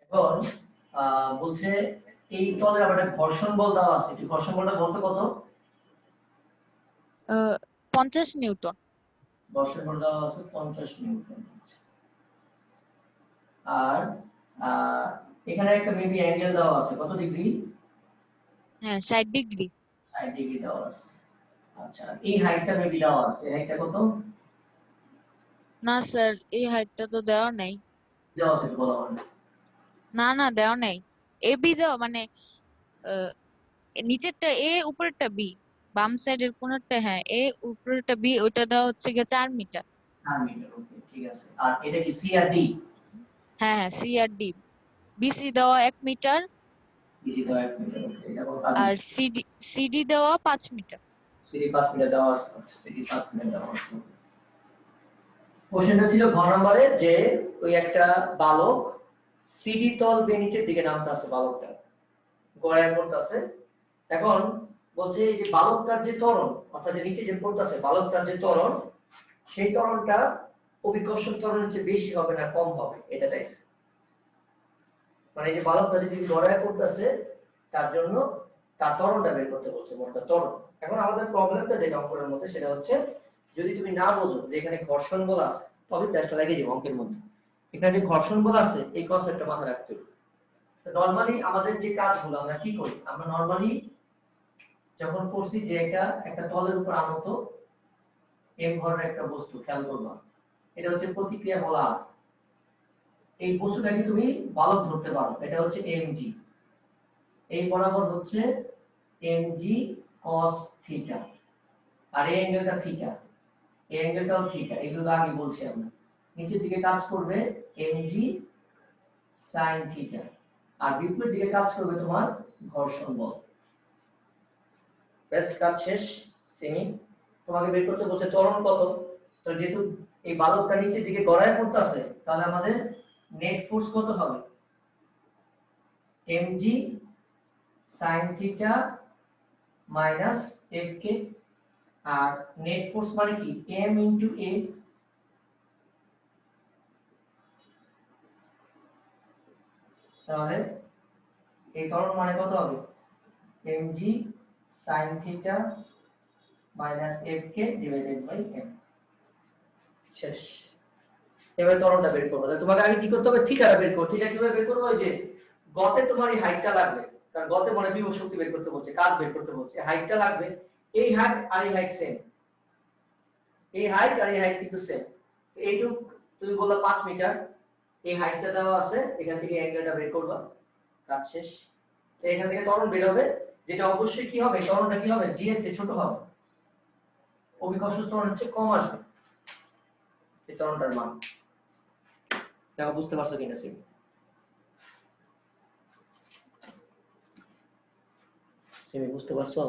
এখন বলছে এই তলের আবার একটা ঘর্ষণ বল দেওয়া আছে, এই ঘর্ষণ বলটা বলতে কত? 50 নিউটন। ঘর্ষণ বল দেওয়া আছে 50 নিউটন। আর এখানে একটা মেবি অ্যাঙ্গেল দেওয়া আছে, কত ডিগ্রি? হ্যাঁ 60 ডিগ্রি। 60 ডিগ্রি দেওয়া আছে। আচ্ছা, এই হাইটটা মেবি দেওয়া আছে, হাইটটা কত না স্যার, এই হাইটটা তো দেওয়া নাই। দেওয়া আছে? বলা হয় না না, দেওয়া নাই। এবি দেওয়া মানে আহ, নিচেরটা এ, উপরেরটা বি। বাম সাইডের কোনটা, হ্যাঁ এ, উপরেরটা বি, ওইটা দেওয়া হচ্ছে গিয়ে 4 মিটার। 4 মিটার। ওকে, ঠিক আছে। আর এটা কি সি আর ডি? হ্যাঁ হ্যাঁ, সি আর ডি। বিসি দেওয়া 1 মিটার। বিসি দেওয়া 1 মিটার। ওকে, এটা কত কাজ? আর সিডি সিডি দেওয়া 5 মিটার। সিডি 5 মিটার দেওয়া আছে। সিডি 5 মিটার দেওয়া আছে। কোশ্চেনটা ছিল ঘ নম্বরে যে ওই একটা বালক সিডি তল বেয়ে নিচের দিকে নামতেছে, বালকটা গড়ায় পড়তেছে। এখন বলছে এই যে বালকটার যে ত্বরণ, অর্থাৎ যে নিচে যে পড়তেছে বালকটার যে ত্বরণ, সেই ত্বরণটা অভিকর্ষণ ত্বরণের চেয়ে বেশি হবে না কম হবে, এটা চাইছে। মানে এই যে বালকটা যদি গড়ায় পড়তেছে, তার জন্য তার ত্বরণটা বের করতে বলছে, মোটটা ত্বরণ। এখন আমাদের প্রবলেমটা যেটা অঙ্কের মধ্যে সেটা হচ্ছে, যদি তুমি না বোঝো যে এখানে ঘর্ষণ বল আছে, তবে প্যাচটা লাগিয়ে যাবে অঙ্কের মধ্যে। এখানে যে ঘর্ষণ বল আছে এই কনসেপ্টটা মাথায় রাখতে হবে। নরমালি আমাদের যে কাজগুলো আমরা কি করি, আমরা নরমালি যখন করছি যে এটা একটা তলের উপর আনত এম ধরনের একটা বস্তু, খেয়াল করবা এটা হচ্ছে প্রতিক্রিয়া বলা। এই বস্তুটাকে তুমি বালক ধরতে পারো, এটা হচ্ছে এমজি, এই বরাবর হচ্ছে এমজি cos থিটা, আর এই অ্যাঙ্গেলটা থিটা, এই অ্যাঙ্গেলটাও থিটা, এগুলো আগে বলছি আমরা। নিচের দিকে কাজ করবে এমজি sin থিটা, আর বিপরীত দিকে কাজ করবে তোমার ঘর্ষণ বল। বেশ, কাজ শেষ। সেমি তোমাকে বের করতে বলছে ত্বরণ কত। তো যেহেতু এই বালকটা নিচের দিকে গড়ায় পড়তেছে, তাহলে আমাদের নেট ফোর্স কত হবে? mg sin theta minus fk। আর নেট ফোর্স মানে কি m ইনটু a। তাহলে এই ত্বরণ মানে কত হবে? mg sin theta minus fk divided by m। শেষ। এবারে ত্বরণটা বের করবো। তাহলে তোমাকে আগে কি করতে হবে? থিটাটা বের করো। থিটা কিভাবে বের করবো? ওই যে গতে তোমার এই হাইটটা লাগবে, কারণ গতে মানে বিভব শক্তি বের করতে বলছে, কাজ বের করতে বলছে, হাইটটা লাগবে। এই হাইট আর এই হাইট সেম, এই হাইট আর এই হাইট কিন্তু সেম। তো এইটুক তুমি বললা 5 মিটার, এই হাইটটা দেওয়া আছে, এখান থেকে অ্যাঙ্গেলটা বের করবা, কাজ শেষ। তো এখান থেকে ত্বরণ বের হবে, যেটা অবশ্যই কি হবে, ত্বরণটা কি হবে? জি এর চেয়ে ছোট হবে, অভিকর্ষ ত্বরণের চেয়ে কম আসবে এই ত্বরণটার মান। দেখো বুঝতে পারছো কিনা সিম? সিমি বুঝতে পারছো?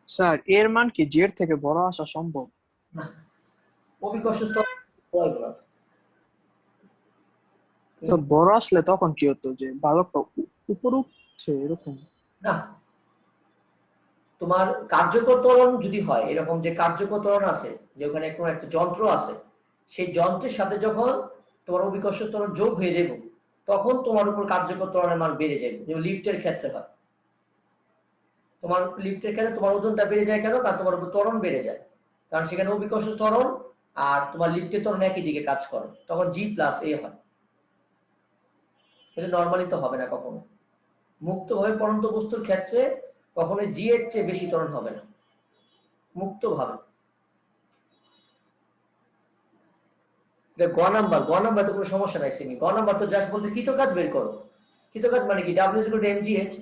স্যার এর মান কি জেড থেকে বড় আসা সম্ভব? না, অভিকর্ষ ত্বরণ বড় করা। তো বড় আসলে তখন কি হতো, যে বালকটা উপরে উঠছে এরকম? না, তোমার কার্যকর ত্বরণ যদি হয় এরকম, যে কার্যকর ত্বরণ আছে, যে ওখানে কোনো একটা যন্ত্র আছে, সেই যন্ত্রের সাথে যখন তোমার অভিকর্ষ ত্বরণ যোগ হয়ে যাবে, তখন তোমার উপর কার্যকর ত্বরণের মান বেড়ে যাবে। যেমন লিফটের ক্ষেত্রে হয়, তোমার লিফটের ক্ষেত্রে তোমার ওজনটা বেড়ে যায় কেন? কারণ তোমার উপর ত্বরণ বেড়ে যায়, কারণ সেখানে অভিকর্ষ ত্বরণ আর তোমার লিফটের ত্বরণ একই দিকে কাজ করে, তখন জি প্লাস এ হয়। কিন্তু নর্মালি তো হবে না কখনো। মুক্তভাবে পড়ন্ত বস্তুর ক্ষেত্রে কখনো জি এর চেয়ে বেশি ত্বরণ হবে না, মুক্তভাবে। গ নাম্বার, গ নাম্বার তো কোনো সমস্যা নাই সিমি। গ নাম্বার তো জাস্ট বলতে কৃতকাজ বের করো। কৃতকাজ মানে কি? W equal to MGH.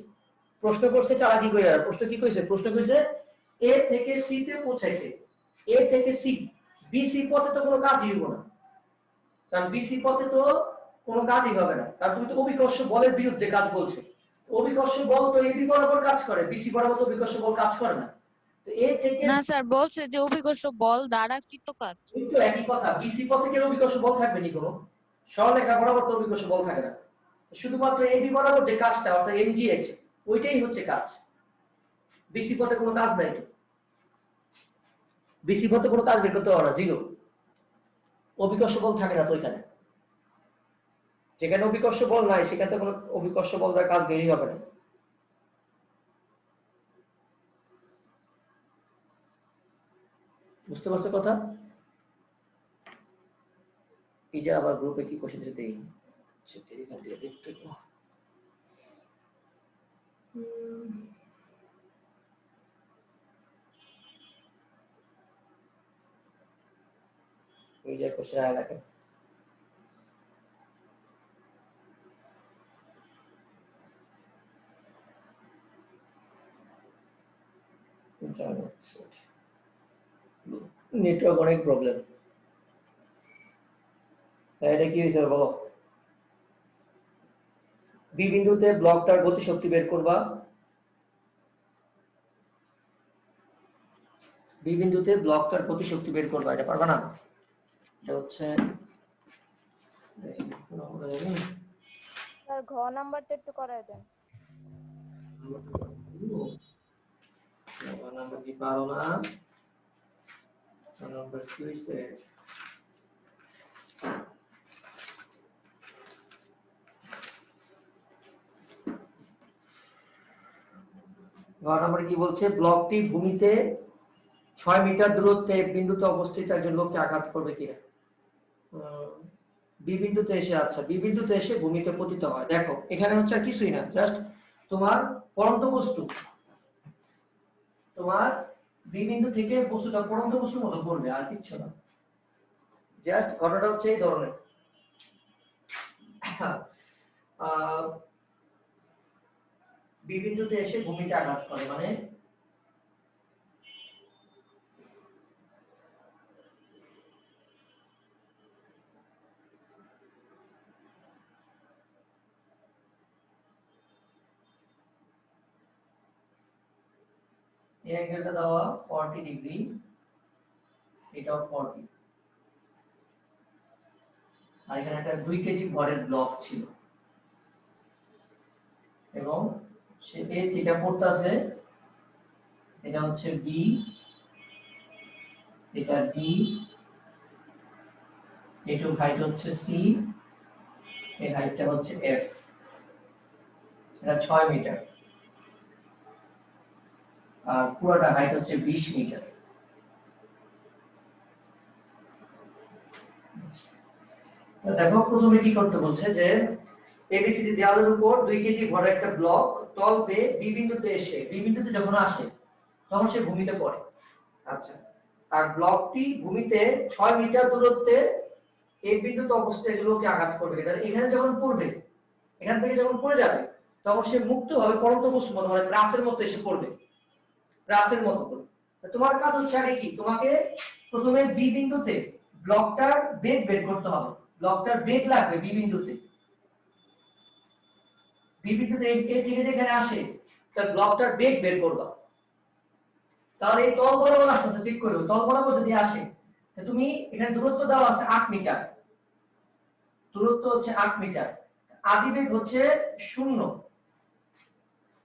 প্রশ্ন করতে চালাকি কইরা, প্রশ্ন কি কইছে? প্রশ্ন কইছে এ থেকে সি তে পৌঁছাইতে, এ থেকে সি, বি সি পথে তো কোনো কাজই হইব না, কারণ বি সি পথে তো কোনো কাজই হবে না, কারণ তুমি তো অভিকর্ষ বলের বিরুদ্ধে কাজ বলছো। অভিকর্ষ বল তো এবি বরাবর কাজ করে, বিসি বরাবর তো অভিকর্ষ বল কাজ করে না। তো এ থেকে না স্যার, বলছে যে অভিকর্ষ বল দ্বারা কৃত কাজ। ওই তো একই কথা, বিসি পথে কি অভিকর্ষ বল থাকবে নি কোনো? সরলরেখা বরাবর তো অভিকর্ষ বল থাকে না, শুধুমাত্র এবি বরাবর যে কাজটা অর্থাৎ এমজিএইচ, ওইটাই হচ্ছে কাজ। বিসি পথে কোনো কাজ নাই তো, বিসি পথে কোনো কাজ বের করতে পারো না, জিরো। অভিকর্ষ বল থাকে না তো ওইখানে, যেখানে অভিকর্ষ বল নাই সেখানে তো কোনো অভিকর্ষ বল দ্বারা কাজ বেরিয়ে হবে না। বুঝতে পারছো কথা? এই যে আবার গ্রুপে কি কোশ্চেন দিতে দেই সেটা এখান থেকে দেখতে হবে। এই যে কোশ্চেন আয় লাগে নেটওয়ার্ক অনেক প্রবলেম। এটা কি হয়েছে বলো? বি বিন্দুতে ব্লকটার গতিশক্তি বের করবা। বি বিন্দুতে ব্লকটার গতিশক্তি বের করবা, এটা পারবা না? এটা হচ্ছে স্যার ঘ নাম্বারটা একটু করায় দেন। নাম্বার কি পারো না? নাম্বার কি হইছে? ঘ নাম্বার কি বলছে? ব্লকটি ভূমিতে 6 মিটার দূরত্বে বিন্দুতে অবস্থিত একজন লোককে আঘাত করবে কিনা। বি বিন্দুতে এসে, আচ্ছা বি বিন্দুতে এসে ভূমিতে পতিত হয়। দেখো এখানে হচ্ছে আর কিছুই না, জাস্ট তোমার পড়ন্ত বস্তু, তোমার বি বিন্দু থেকে বস্তুটা পড়ন্ত বস্তুর মতো পড়বে, আর কিচ্ছু না। জাস্ট ঘটনাটা হচ্ছে এই ধরনের। বি বিন্দুতে এসে ভূমিতে আঘাত করে মানে এই অ্যাঙ্গেলটা দেওয়া 40 ডিগ্রি, এটাও 40, আর এখানে একটা 2 কেজি ভরের ব্লক ছিল এবং সে যেটা পড়তাছে এটা হচ্ছে বি, এটা ডি, এটুক হাইট হচ্ছে সি, এই হাইটটা হচ্ছে এফ, এটা 6 মিটার, আর পুরোটা হাইট হচ্ছে 20 মিটার। তো দেখো প্রথমে কি করতে বলছে যে এবিসিডি দেওয়ালের উপর 2 কেজি ভরের একটা ব্লক তল বেয়ে বি বিন্দুতে এসে, বি বিন্দুতে যখন আসে তখন সে ভূমিতে পড়ে। আচ্ছা, আর ব্লকটি ভূমিতে 6 মিটার দূরত্বে এই বিন্দুতে অবস্থিত এগুলোকে আঘাত করবে। তাহলে এখানে যখন পড়বে, এখান থেকে যখন পড়ে যাবে তখন সে মুক্তভাবে পড়ন্ত বস্তুর মতো মানে গ্রাসের মতো এসে পড়বে, গ্রাসের মতো করে। তোমার কাজ হচ্ছে আগে কি, তোমাকে প্রথমে বি বিন্দুতে ব্লকটার বেগ বের করতে হবে। ব্লকটার বেগ লাগবে বি বিন্দুতে, বি বিন্দুতে এই থেকে যেখানে আসে তার ব্লকটার বেগ বের করবা। তাহলে এই তল বরাবর আসছে, চেক করো তল বরাবর যদি আসে, তুমি এখানে দূরত্ব দেওয়া আছে 8 মিটার, দূরত্ব হচ্ছে 8 মিটার, আদি বেগ হচ্ছে 0।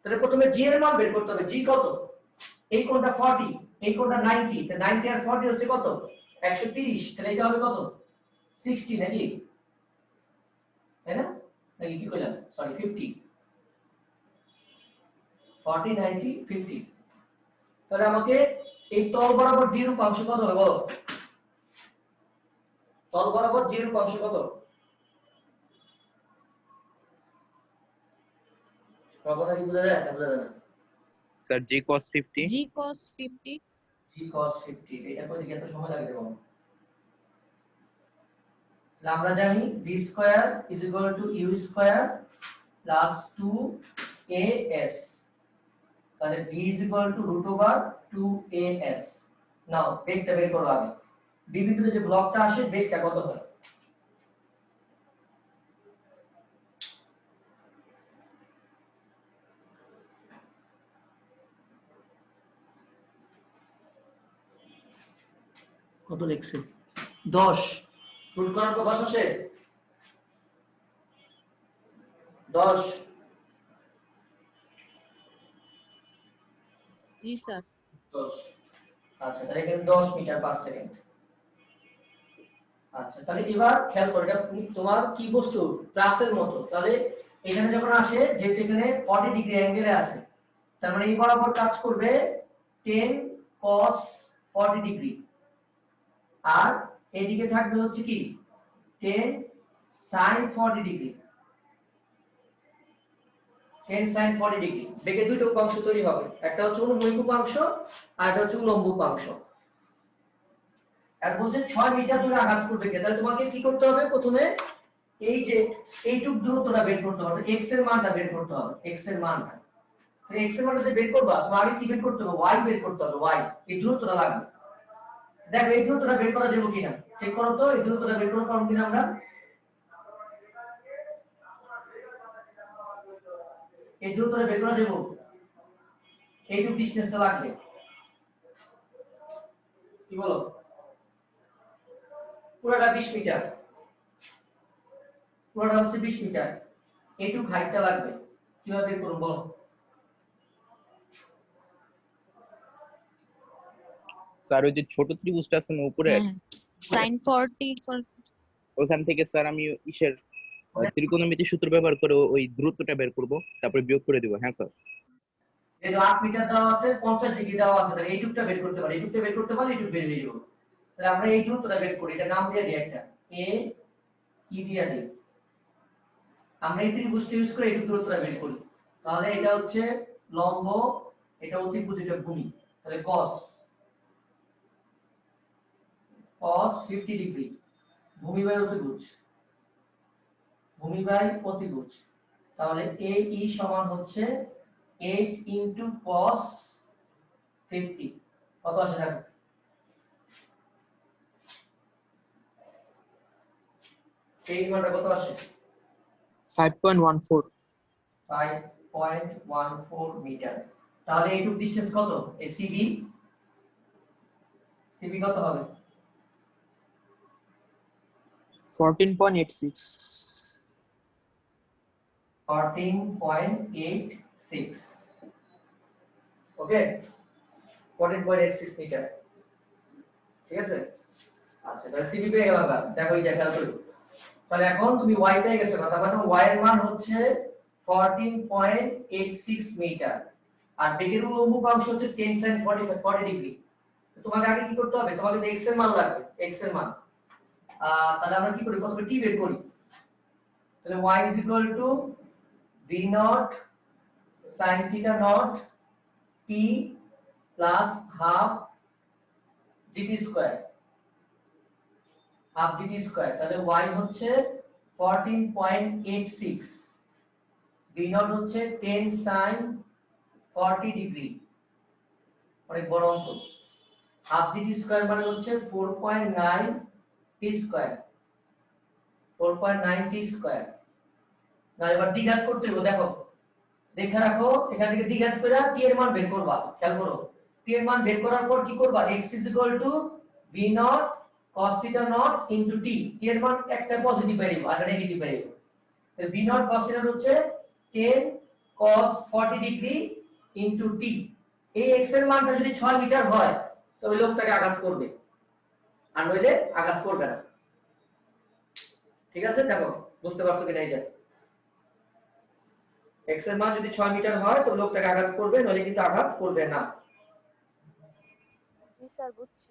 তাহলে প্রথমে জি এর মান বের করতে হবে। জি কত? এই কোণটা 40, এই কোণটা 90, তাহলে 90 আর 40 হচ্ছে কত? 130। তাহলে এটা হবে কত? 60 নাকি? তাই না? নাকি কি কইলাম? সরি 50। 40 90 50। তাহলে আমাকে এই তল বরাবর জি রূপ অংশ কত হবে বলো? তল বরাবর জি রূপ অংশ কত? কথা কি বোঝা যায়? না বোঝা যায় না? স্যার জি cos 50। জি cos 50। জি cos 50, এটা করে দিকে এত সময় লাগে দেবো। তাহলে আমরা জানি b square is equal to u square plus 2as, তাহলে b is equal to root over 2as। Now বেগটা বের করো আগে, b বিন্দুতে যে ব্লকটা আসে বেগটা কত হয়? কত লিখছে? 10। রুট করার পর 10 আসে? 10। জি স্যার। 10। আচ্ছা, তাহলে এখানে 10 মিটার পার সেকেন্ড। আচ্ছা, তাহলে এবার খেয়াল করো, এটা তোমার কি বস্তু, প্লাসের মতো। তাহলে এখানে যখন আসে, যেহেতু এখানে 40 ডিগ্রি অ্যাঙ্গেলে আছে, তার মানে এই বরাবর কাজ করবে 10 cos 40 ডিগ্রি, আর এদিকে থাকবে হচ্ছে কি 10 sin 40 ডিগ্রি। 10 sin 40 ডিগ্রি বেগে দুটো উপাংশ তৈরি হবে, একটা হচ্ছে অনুভূমিক উপাংশ আর একটা হচ্ছে উল্লম্ব উপাংশ। আর বলছে 6 মিটার দূরে আঘাত করবে কে, তাহলে তোমাকে কি করতে হবে, প্রথমে এই যে এইটুক দূরত্বটা বের করতে হবে, x এর মানটা বের করতে হবে, x এর মানটা। তাহলে x এর মানটা যে বের করবা, তোমার আগে কি বের করতে হবে, y বের করতে হবে, y এই দূরত্বটা লাগবে। দেখো এই দূরত্বটা বের করা যাবে কিনা, চেক করো তো, এই দূরত্বটা বের করতে পারবো কিনা আমরা। এই দূরত্বটা বের করা যাবে, এইটুক ডিসটেন্সটা লাগবে, কি বলো? পুরোটা 20 মিটার, পুরোটা হচ্ছে 20 মিটার, এইটুক হাইটটা লাগবে। কিভাবে বের করব বলো? স্যার ওই যে ছোট ত্রিভুজটা আছে না উপরে, হ্যাঁ sin 40 ওখান থেকে স্যার আমি ইসের ত্রিকোণমিতির সূত্র ব্যবহার করে ওই দূরত্বটা বের করব, তারপরে বিয়োগ করে দিব। হ্যাঁ স্যার। এই 8 মিটার দেওয়া আছে, 50 ডিগ্রি দেওয়া আছে, তাহলে এইটুকটা বের করতে পারি, এইটুকটা বের করতে পারলে এইটুক বের হয়ে যাবে। তাহলে আমরা এই দূরত্বটা বের করি, এটা নাম দিয়ে দিই, একটা a e দিয়ে দিই। আমরা এই ত্রিভুজটা ইউজ করে এই দূরত্বটা বের করি। তাহলে এটা হচ্ছে লম্ব, এটা অতিভুজ, এটা ভূমি। তাহলে cos 50 ডিগ্রি, ভূমি বাই অতিভুজ, ভূমি বাই অতিভুজ। তাহলে a e সমান হচ্ছে 8 into cos 50, কত আসে দেখো, এই মানটা কত আসে, 5.14। 5.14 মিটার। তাহলে এইটুক ডিসটেন্স কত, এই সিবি, সিবি কত হবে, 14.86। 14.86, ওকে, 14.86 মিটার, ঠিক আছে। আচ্ছা, তাহলে সিবি পেয়ে গেলাম। দেখো এই যে খেয়াল করি, তাহলে এখন তুমি y পেয়ে গেছো, তার মানে y এর মান হচ্ছে 14.86 মিটার, আর বেগের উল্লম্ব অংশ হচ্ছে 10 sin 40 ডিগ্রি। তো তোমাকে আগে কি করতে হবে, তোমাকে x এর মান লাগবে, x এর মান। তাহলে আমরা কি করি, প্রথমে t বের করি। তাহলে y v naught sin theta naught t plus half gt square, half gt square. তাহলে y হচ্ছে 14.86, b নট হচ্ছে 10 sin 40 ডিগ্রি, অনেক বড় অঙ্ক। হাফ gt স্কয়ার মানে হচ্ছে 4.9 t স্কয়ার, 4.9 t স্কয়ার। না এবার দ্বিঘাত করতে হবে, দেখো দেখে রাখো, এখান থেকে দ্বিঘাত করে t এর মান বের করবা। খেয়াল করো, t এর মান বের করার পর কি করবা, x v naught cos theta naught into t, t এর মান একটা পজিটিভ ভ্যারিয়েবল আর একটা নেগেটিভ ভ্যারিয়েবল। তো v naught cos theta হচ্ছে 10 cos 40 ডিগ্রি into t। এই x এর মানটা যদি 6 মিটার হয় তো ওই লোকটাকে আঘাত করবে, আর নইলে আঘাত করবে না। ঠিক আছে, দেখো বুঝতে পারছো কিনা, এই যে x এর মান যদি 6 মিটার হয় তো লোকটাকে আঘাত করবে, নইলে কিন্তু আঘাত করবে না। জি স্যার, বুঝছি।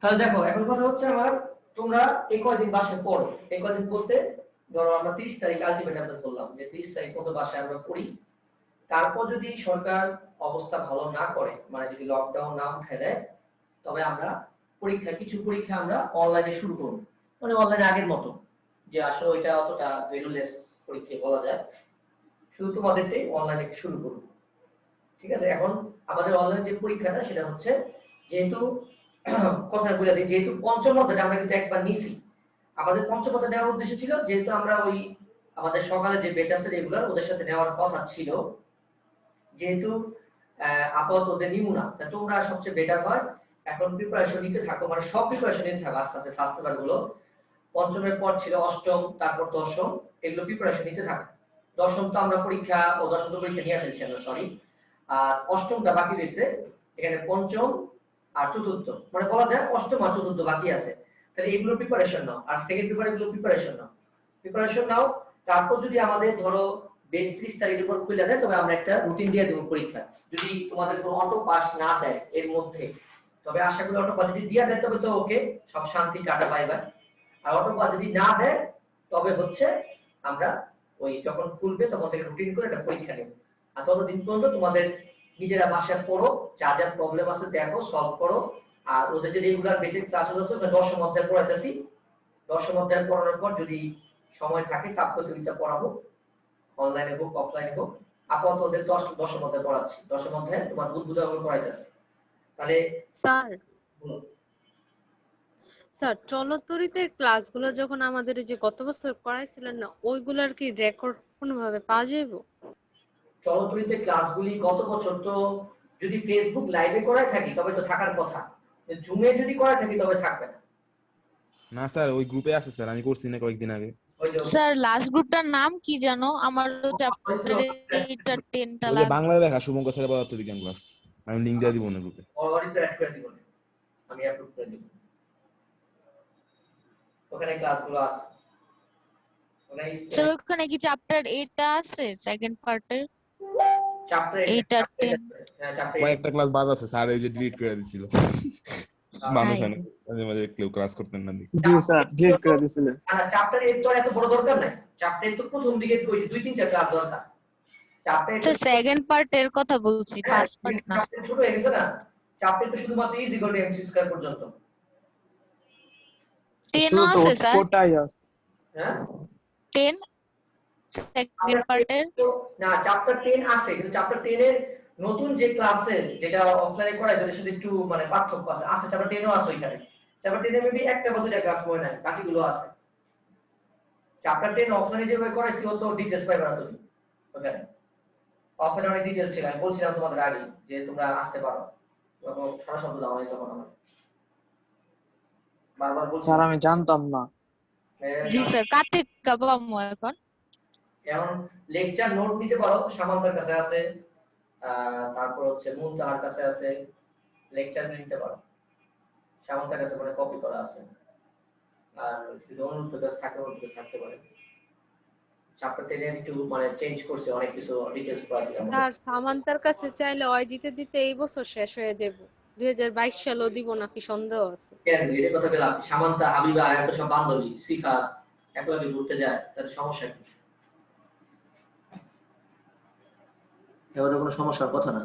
তাহলে দেখো এখন কথা হচ্ছে আমার, তোমরা এই কয়দিন বাসায় পড়ো, এই কয়দিন বলতে ধরো আমরা 30 তারিখ আলটিমেট আমরা বললাম যে 30 তারিখ মতো বাসায় আমরা পড়ি। তারপর যদি সরকার অবস্থা ভালো না করে, মানে যদি লকডাউন না উঠে দেয়, তবে আমরা পরীক্ষা, কিছু পরীক্ষা আমরা অনলাইনে শুরু করব। মানে অনলাইনে আগের মতো, যে আসলে ওইটা অতটা ভ্যালুলেস পরীক্ষা বলা যায়, শুধু তোমাদেরটাই অনলাইনে শুরু করব। ঠিক আছে, এখন আমাদের অনলাইন যে পরীক্ষাটা সেটা হচ্ছে, যেহেতু কথা বলে দিই, যেহেতু পঞ্চম অধ্যায়টা আমরা কিন্তু একবার নিছি, আমাদের পঞ্চম অধ্যায় নেওয়ার উদ্দেশ্য ছিল, যেহেতু আমরা ওই আমাদের সকালে যে ব্যাচ আছে রেগুলার ওদের সাথে নেওয়ার কথা ছিল, যেহেতু আপাতত ওদের নিমু না, তা তোমরা সবচেয়ে বেটার হয় এখন প্রিপারেশন নিতে থাকো, মানে সব প্রিপারেশন নিতে থাকো আস্তে আস্তে। ফার্স্ট পেপার গুলো পঞ্চমের পর ছিল অষ্টম, তারপর দশম, এগুলো প্রিপারেশন নিতে থাকো। দশম তো আমরা পরীক্ষা ও দশম তো পরীক্ষা নিয়ে ফেলছি আমরা, সরি। আর অষ্টমটা বাকি রয়েছে, এখানে পঞ্চম আর চতুর্থ, মানে বলা যায় অষ্টম আর চতুর্থ বাকি আছে। তাহলে এগুলো প্রিপারেশন নাও, আর সেকেন্ড পেপার এগুলো প্রিপারেশন নাও। তারপর যদি আমাদের ধরো 20-30 তারিখের পর খুলে দেয়, তবে আমরা একটা রুটিন দিয়ে দেবো পরীক্ষা। যদি তোমাদের কোনো অটো পাস না দেয় এর মধ্যে, তবে আশা করি অটো পাস যদি দিয়ে দেয় তবে তো ওকে, সব শান্তি কাটা পাইবা। আর অটো পাস যদি না দেয় তবে হচ্ছে আমরা ওই যখন খুলবে তখন থেকে রুটিন করে একটা পরীক্ষা নেব। আর ততদিন পর্যন্ত তোমাদের নিজেরা বাসায় পড়ো, যা যা প্রবলেম আছে দেখো, সলভ করো। আর ওদের যে রেগুলার বেসিক ক্লাস আছে ওটা দশম অধ্যায় পড়াইতেছি, দশম অধ্যায় পড়ানোর পর যদি সময় থাকে তাপ প্রতিযোগিতা পড়াবো, অনলাইনে হোক অফলাইনে হোক। আপাতত ওদের দশম অধ্যায় পড়াচ্ছি, দশম অধ্যায় তোমার বুধবার পড়াইতেছি। তাহলে স্যার বলো। স্যার চলতরিতের ক্লাসগুলো যখন আমাদের এই যে গত বছর করাইছিলেন না, ওইগুলার কি রেকর্ড কোনোভাবে পাওয়া যাবে? চলতরিতে ক্লাসগুলি গত বছর তো যদি ফেসবুক লাইভে করাই থাকি তবে তো থাকার কথা, জুমে যদি করাই থাকি তবে থাকবে না। না স্যার, ওই গ্রুপে আছে স্যার, আমি করছি না কয়েকদিন আগে। ওই যে স্যার লাস্ট গ্রুপটার নাম কি জানো? আমার চ্যাপ্টারে এটা 10টা ওই যে লাগবে। বাংলা লেখা শুভঙ্কর স্যারের পদার্থবিজ্ঞান ক্লাস, আমি লিংক দিয়ে দিব না গ্রুপে। অলরেডি অ্যাড করে দিব, আমি অ্যাপ্রুভ করে দিব। ওখানে ক্লাসগুলো আছে, ওখানে স্যার ওখানে কি চ্যাপ্টার 8টা আছে সেকেন্ড পার্টের? চ্যাপ্টার 8 আর 10 হ্যাঁ চ্যাপ্টার কয়েকটা ক্লাস বাদ আছে স্যার, ওই যে ডিলিট করে দিছিল মানুষ হাই। অনেক মাঝে মাঝে কেউ ক্লাস করতেন না দেখি। জি স্যার, ডিলিট করে দিয়েছিলেন। না চ্যাপ্টার 8 তো আর এত বড় দরকার নাই, চ্যাপ্টার 8 তো প্রথম দিকে কই 2-3টা ক্লাস দরকার। চ্যাপ্টার 8 স্যার সেকেন্ড পার্টের কথা বলছি, ফার্স্ট পার্ট না। চ্যাপ্টার ছোট হয়ে গেছে না, চ্যাপ্টার তো শুধুমাত্র is equal to MC square পর্যন্ত। 10ও শুরু তো আছে স্যার, ওটাই আছে। হ্যাঁ 10 সেকেন্ড পার্টের। না চ্যাপ্টার 10 আছে, কিন্তু চ্যাপ্টার 10 এর নতুন যে ক্লাসে যেটা অফলাইনে করাইছে এর সাথে একটু মানে পার্থক্য আছে। আছে চ্যাপ্টার 10ও আছে ওইখানে। চ্যাপ্টার 10 এ মেবি একটা বা দুইটা ক্লাস মনে নাই, বাকিগুলো আছে। চ্যাপ্টার 10 অফলাইনে যেভাবে করাইছি ও তো ডিটেইলস পাইবা না তুমি ওখানে। অফলাইনে অনেক ডিটেইলস ছিল, আমি বলছিলাম তোমাদের আগে যে তোমরা আসতে পারো, তখন সারা শব্দ দাও নাই তখন আমার বারবার বলছি। স্যার আমি জানতাম না। জি স্যার, কাতে কাবামু এখন। এখন লেকচার নোট নিতে পারো, সামান্তার কাছে আছে, তারপর হচ্ছে মুনতাহার কাছে আছে, লেকচার নিতে পারো, সামান্তার কাছে মানে কপি করা আছে। আর যদি অনুরোধ কাছে থাকে অনুরোধ কাছে থাকতে পারে। চ্যাপ্টার 10 একটু মানে চেঞ্জ করছে, অনেক কিছু ডিটেইলস করা আছে। স্যার সামান্তার কাছে চাইলে ওই দিতে দিতে এই বছর শেষ হয়ে যাবে, 2022 সালেও দিব নাকি সন্দেহ আছে। কেন এর কথা বললাম, সামান্তা হাবিবা এত সব বান্ধবী সিফা একলগে ঘুরতে যায়, তাদের সমস্যা কি? এবার কোনো সমস্যার কথা না।